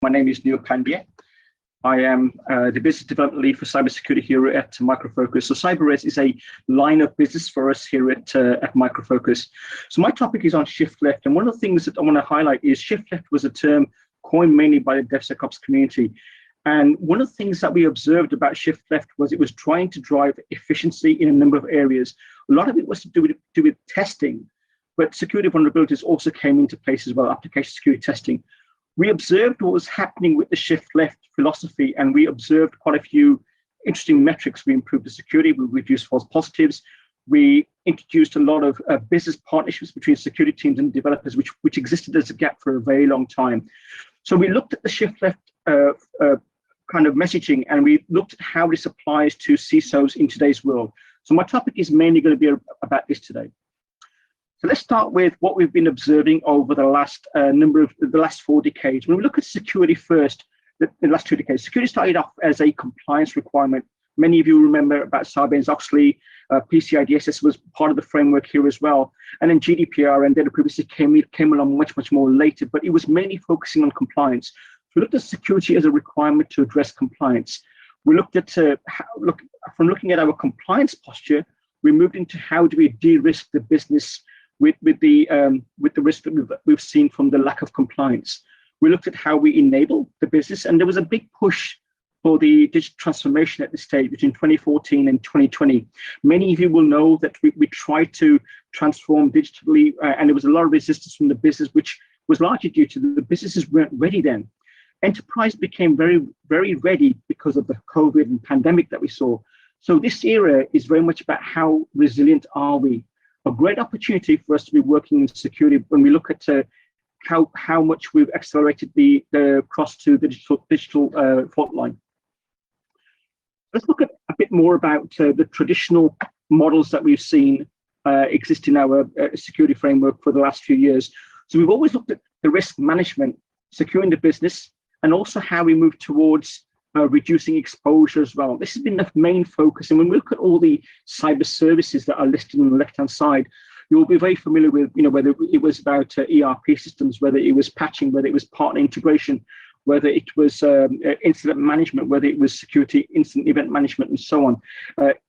My name is Niel Pandya. I am the business development lead for cybersecurity here at Micro Focus. So CyberRes is a line of business for us here at Micro Focus. So my topic is on shift left. And one of the things that I want to highlight is shift left was a term coined mainly by the DevSecOps community. And one of the things that we observed about shift left was it was trying to drive efficiency in a number of areas. A lot of it was to do with testing, but security vulnerabilities also came into place as well, application security testing. We observed what was happening with the shift left philosophy, and we observed quite a few interesting metrics. We improved the security, we reduced false positives, we introduced a lot of business partnerships between security teams and developers, which existed as a gap for a very long time. So we looked at the shift left kind of messaging, and we looked at how this applies to CISOs in today's world. So my topic is mainly going to be about this today. So let's start with what we've been observing over the last the last 4 decades. When we look at security first, the last 2 decades, security started off as a compliance requirement. Many of you remember about Sarbanes-Oxley, PCI DSS was part of the framework here as well. And then GDPR and data privacy came along much more later, but it was mainly focusing on compliance. So we looked at security as a requirement to address compliance. We looked at, from looking at our compliance posture, we moved into how do we de-risk the business with the risk that we've seen from the lack of compliance. We looked at how we enable the business, and there was a big push for the digital transformation at this stage between 2014 and 2020. Many of you will know that we tried to transform digitally, and there was a lot of resistance from the business, which was largely due to the businesses weren't ready then. Enterprise became very, very ready because of the COVID and pandemic that we saw. So this era is very much about how resilient are we. A great opportunity for us to be working in security when we look at how much we've accelerated the cross to the digital fault line. Let's look at a bit more about the traditional models that we've seen exist in our security framework for the last few years. So we've always looked at the risk management, securing the business, and also how we move towards reducing exposure as well. This has been the main focus. And when we look at all the cyber services that are listed on the left-hand side, you'll be very familiar with, whether it was about ERP systems, whether it was patching, whether it was partner integration, whether it was incident management, whether it was security, incident event management, and so on.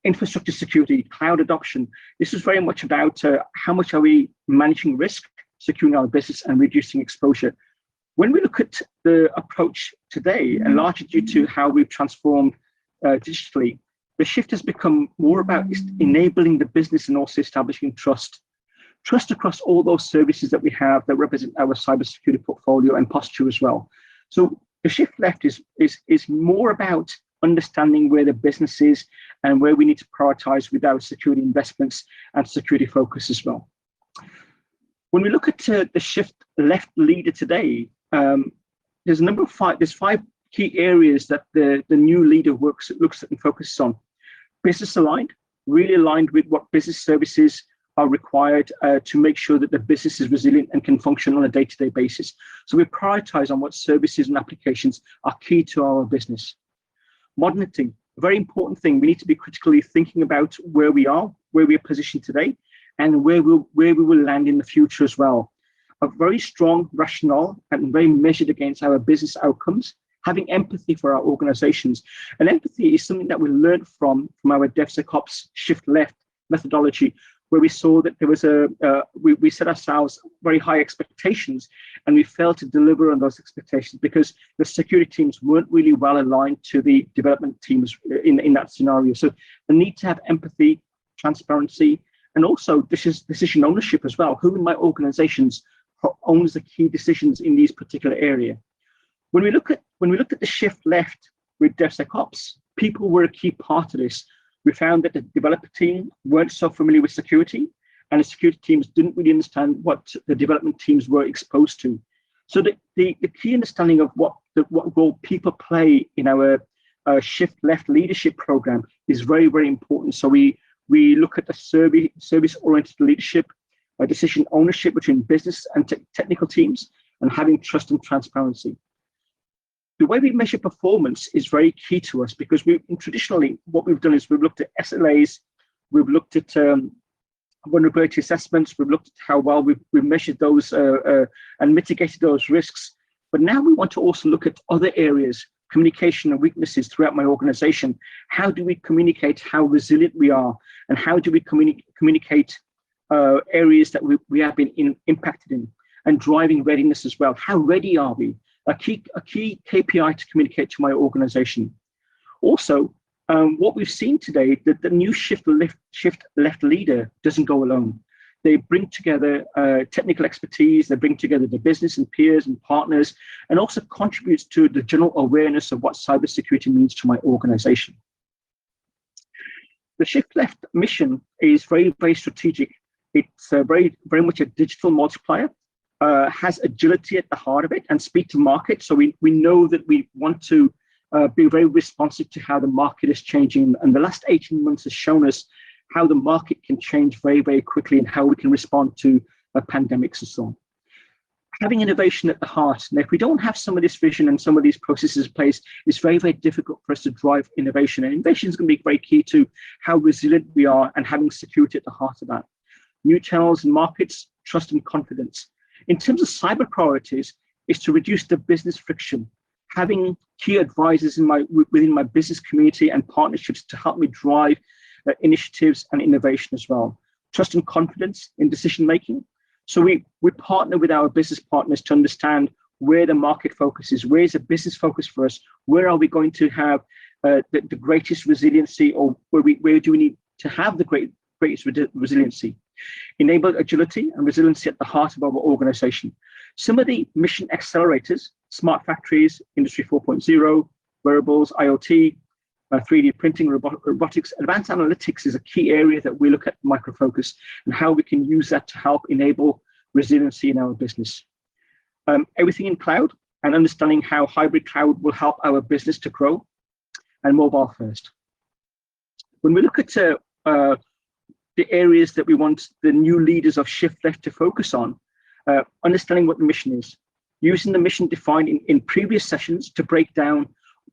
Infrastructure security, cloud adoption. This is very much about how much are we managing risk, securing our business, and reducing exposure. When we look at the approach today, and largely due to how we've transformed digitally, the shift has become more about enabling the business and also establishing trust. Trust across all those services that we have that represent our cybersecurity portfolio and posture as well. So the shift left is more about understanding where the business is and where we need to prioritize with our security investments and security focus as well. When we look at the shift left leader today, there's a number of there's 5 key areas that the new leader looks at and focuses on. Business aligned, really aligned with what business services are required to make sure that the business is resilient and can function on a day-to-day basis. So we prioritize on what services and applications are key to our business. Modernity, a very important thing. We need to be critically thinking about where we are positioned today, and where we will land in the future as well. A very strong rationale and very measured against our business outcomes, having empathy for our organizations. And empathy is something that we learned from our DevSecOps shift left methodology, where we saw that there was we set ourselves very high expectations, and we failed to deliver on those expectations because the security teams weren't really well aligned to the development teams in that scenario. So the need to have empathy, transparency, and also decision ownership as well. Who in my organizations owns the key decisions in these particular area? When we look at the shift left with DevSecOps, people were a key part of this. We found that the developer team weren't so familiar with security, and the security teams didn't really understand what the development teams were exposed to. So the key understanding of what role people play in our shift left leadership program is very, very important. So we look at the service-oriented leadership, decision ownership between business and technical teams, and having trust and transparency. The way we measure performance is very key to us, because traditionally what we've done is we've looked at SLAs, we've looked at vulnerability assessments, we've looked at how well we've measured those and mitigated those risks. But now we want to also look at other areas, communication and weaknesses throughout my organization. How do we communicate how resilient we are, and how do we communicate areas that we have been impacted in, and driving readiness as well? How ready are we? A key KPI to communicate to my organization. Also, what we've seen today, that the new shift left leader doesn't go alone. They bring together technical expertise, they bring together the business and peers and partners, and also contributes to the general awareness of what cybersecurity means to my organization. The shift left mission is very, very strategic. It's very much a digital multiplier, has agility at the heart of it, and speed to market. So we know that we want to be very responsive to how the market is changing. And the last 18 months has shown us how the market can change very, very quickly, and how we can respond to pandemics and so on. Having innovation at the heart. Now, if we don't have some of this vision and some of these processes in place, it's very, very difficult for us to drive innovation. And innovation is going to be very key to how resilient we are, and having security at the heart of that. New channels and markets, trust and confidence. In terms of cyber priorities, is to reduce the business friction. Having key advisors within my business community and partnerships to help me drive initiatives and innovation as well. Trust and confidence in decision making. So we partner with our business partners to understand where the market focus is, where is the business focus for us, where are we going to have the greatest resiliency, or where do we need to have the greatest resiliency. Enable agility and resiliency at the heart of our organization. Some of the mission accelerators, smart factories, Industry 4.0, wearables, IoT, 3D printing, robotics, advanced analytics is a key area that we look at Micro Focus, and how we can use that to help enable resiliency in our business. Everything in cloud, and understanding how hybrid cloud will help our business to grow, and mobile first. When we look at the areas that we want the new leaders of Shift Left to focus on, understanding what the mission is, using the mission defined in previous sessions to break down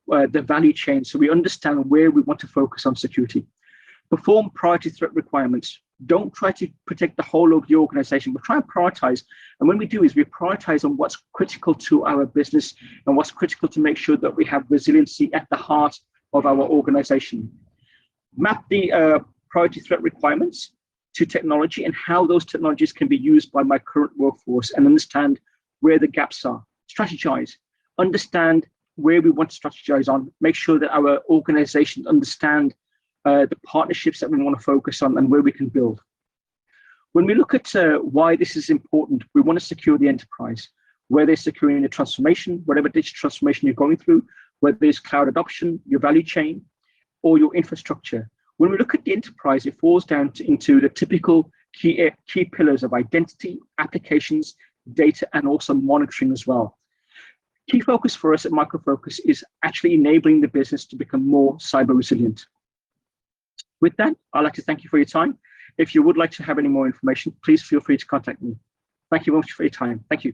the value chain, so we understand where we want to focus on security. Perform priority threat requirements. Don't try to protect the whole of the organization, but try and prioritize. And when we do is we prioritize on what's critical to our business, and what's critical to make sure that we have resiliency at the heart of our organization. Map the priority threat requirements to technology, and how those technologies can be used by my current workforce, and understand where the gaps are. Strategize. Understand where we want to strategize on. Make sure that our organizations understand the partnerships that we want to focus on, and where we can build. When we look at why this is important, we want to secure the enterprise, whether it's securing the transformation, whatever digital transformation you're going through, whether it's cloud adoption, your value chain, or your infrastructure. When we look at the enterprise, it falls down into the typical key pillars of identity, applications, data, and also monitoring as well. Key focus for us at Micro Focus is actually enabling the business to become more cyber resilient. With that, I'd like to thank you for your time. If you would like to have any more information, please feel free to contact me. Thank you very much for your time. Thank you.